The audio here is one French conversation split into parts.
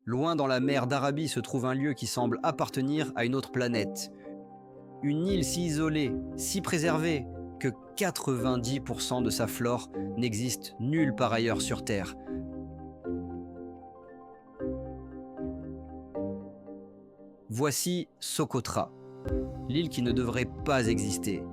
Loin dans la mer d'Arabie se trouve un lieu qui semble appartenir à une autre planète. Une île si isolée, si préservée, que 90% de sa flore n'existe nulle part ailleurs sur Terre. Voici Socotra, l'île qui ne devrait pas exister.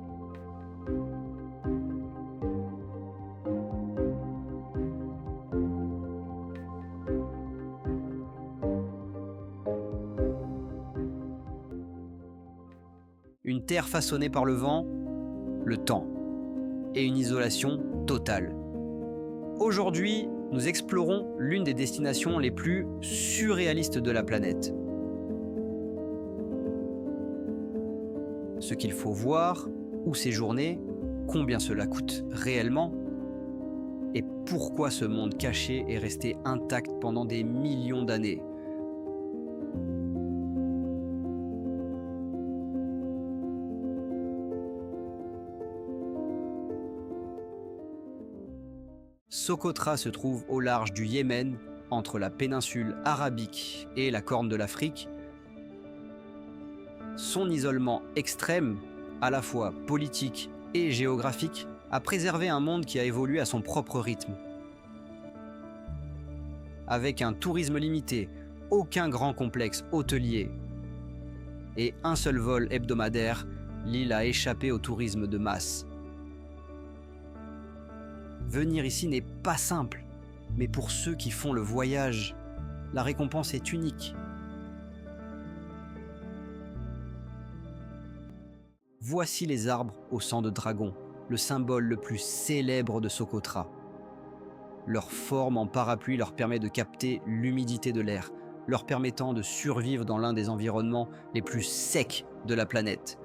Une terre façonnée par le vent, le temps, et une isolation totale. Aujourd'hui, nous explorons l'une des destinations les plus surréalistes de la planète. Ce qu'il faut voir, où séjourner, combien cela coûte réellement, et pourquoi ce monde caché est resté intact pendant des millions d'années. Socotra se trouve au large du Yémen, entre la péninsule arabique et la Corne de l'Afrique. Son isolement extrême, à la fois politique et géographique, a préservé un monde qui a évolué à son propre rythme. Avec un tourisme limité, aucun grand complexe hôtelier et un seul vol hebdomadaire, l'île a échappé au tourisme de masse. Venir ici n'est pas simple, mais pour ceux qui font le voyage, la récompense est unique. Voici les arbres au sang de dragon, le symbole le plus célèbre de Socotra. Leur forme en parapluie leur permet de capter l'humidité de l'air, leur permettant de survivre dans l'un des environnements les plus secs de la planète.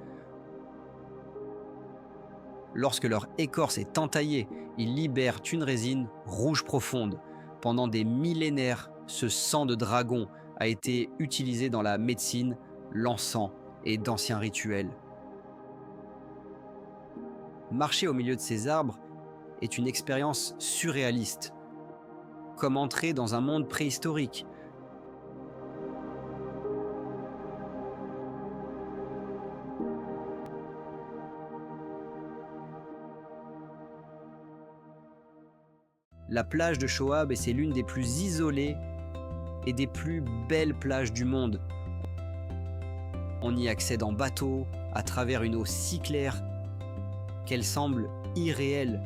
Lorsque leur écorce est entaillée, ils libèrent une résine rouge profonde. Pendant des millénaires, ce sang de dragon a été utilisé dans la médecine, l'encens et d'anciens rituels. Marcher au milieu de ces arbres est une expérience surréaliste, comme entrer dans un monde préhistorique. La plage de Shoab est l'une des plus isolées et des plus belles plages du monde. On y accède en bateau, à travers une eau si claire qu'elle semble irréelle.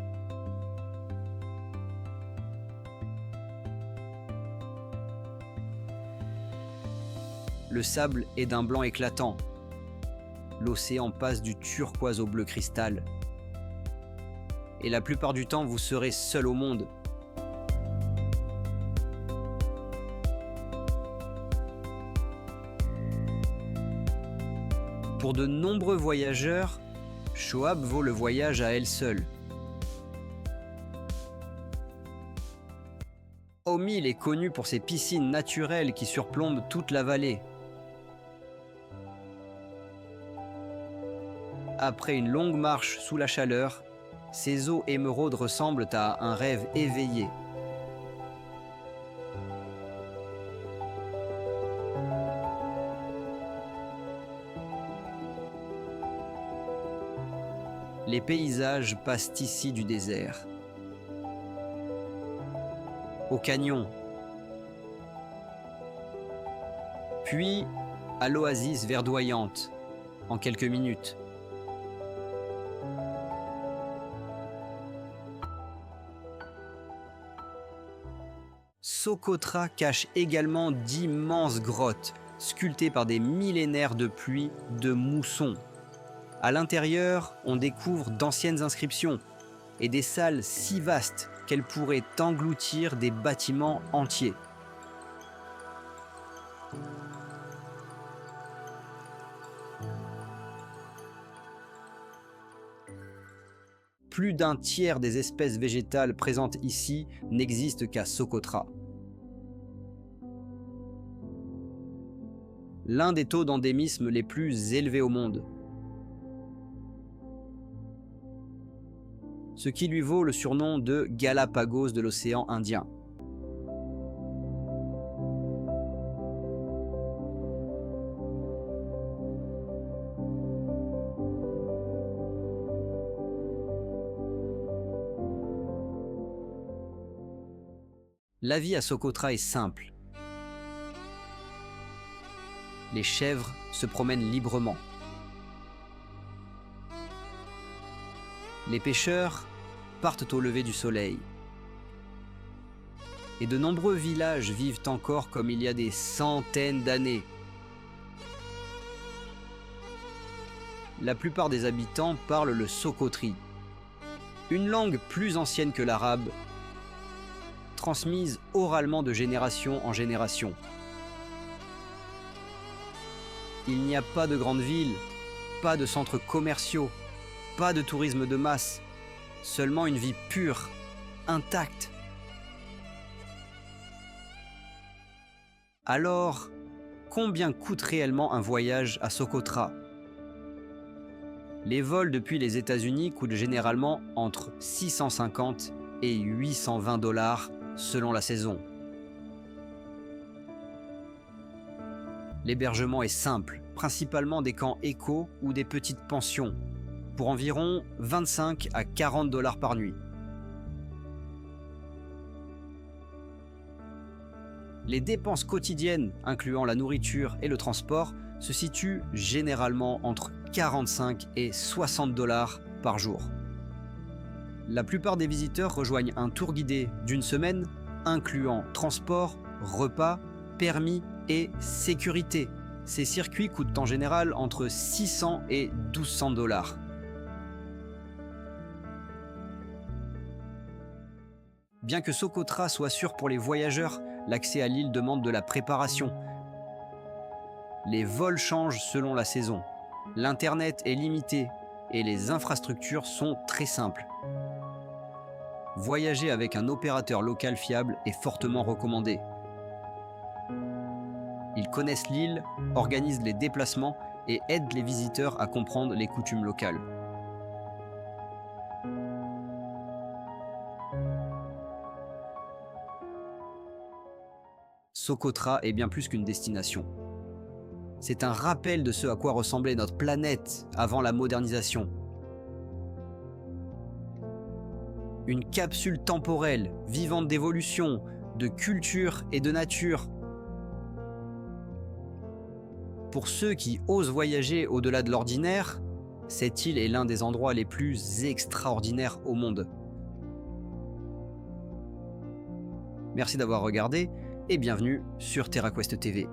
Le sable est d'un blanc éclatant. L'océan passe du turquoise au bleu cristal. Et la plupart du temps, vous serez seul au monde. Pour de nombreux voyageurs, Shoab vaut le voyage à elle seule. Omil est connu pour ses piscines naturelles qui surplombent toute la vallée. Après une longue marche sous la chaleur, ces eaux émeraudes ressemblent à un rêve éveillé. Les paysages passent ici du désert au canyon, puis à l'oasis verdoyante en quelques minutes. Socotra cache également d'immenses grottes sculptées par des millénaires de pluie de mousson. À l'intérieur, on découvre d'anciennes inscriptions et des salles si vastes qu'elles pourraient engloutir des bâtiments entiers. Plus d'un tiers des espèces végétales présentes ici n'existent qu'à Socotra. L'un des taux d'endémisme les plus élevés au monde. Ce qui lui vaut le surnom de Galapagos de l'océan Indien. La vie à Socotra est simple. Les chèvres se promènent librement. Les pêcheurs partent au lever du soleil. Et de nombreux villages vivent encore comme il y a des centaines d'années. La plupart des habitants parlent le socotri, une langue plus ancienne que l'arabe, transmise oralement de génération en génération. Il n'y a pas de grandes villes, pas de centres commerciaux, pas de tourisme de masse, seulement une vie pure, intacte. Alors, combien coûte réellement un voyage à Socotra ? Les vols depuis les États-Unis coûtent généralement entre 650 et 820 $ selon la saison. L'hébergement est simple, principalement des camps éco ou des petites pensions, pour environ 25 à 40 $ par nuit. Les dépenses quotidiennes, incluant la nourriture et le transport, se situent généralement entre 45 et 60 $ par jour. La plupart des visiteurs rejoignent un tour guidé d'une semaine, incluant transport, repas, permis et sécurité. Ces circuits coûtent en général entre 600 et 1200 $. Bien que Socotra soit sûr pour les voyageurs, l'accès à l'île demande de la préparation. Les vols changent selon la saison. L'Internet est limité et les infrastructures sont très simples. Voyager avec un opérateur local fiable est fortement recommandé. Ils connaissent l'île, organisent les déplacements et aident les visiteurs à comprendre les coutumes locales. Socotra est bien plus qu'une destination. C'est un rappel de ce à quoi ressemblait notre planète avant la modernisation. Une capsule temporelle, vivante d'évolution, de culture et de nature. Pour ceux qui osent voyager au-delà de l'ordinaire, cette île est l'un des endroits les plus extraordinaires au monde. Merci d'avoir regardé et bienvenue sur TerraQuest TV.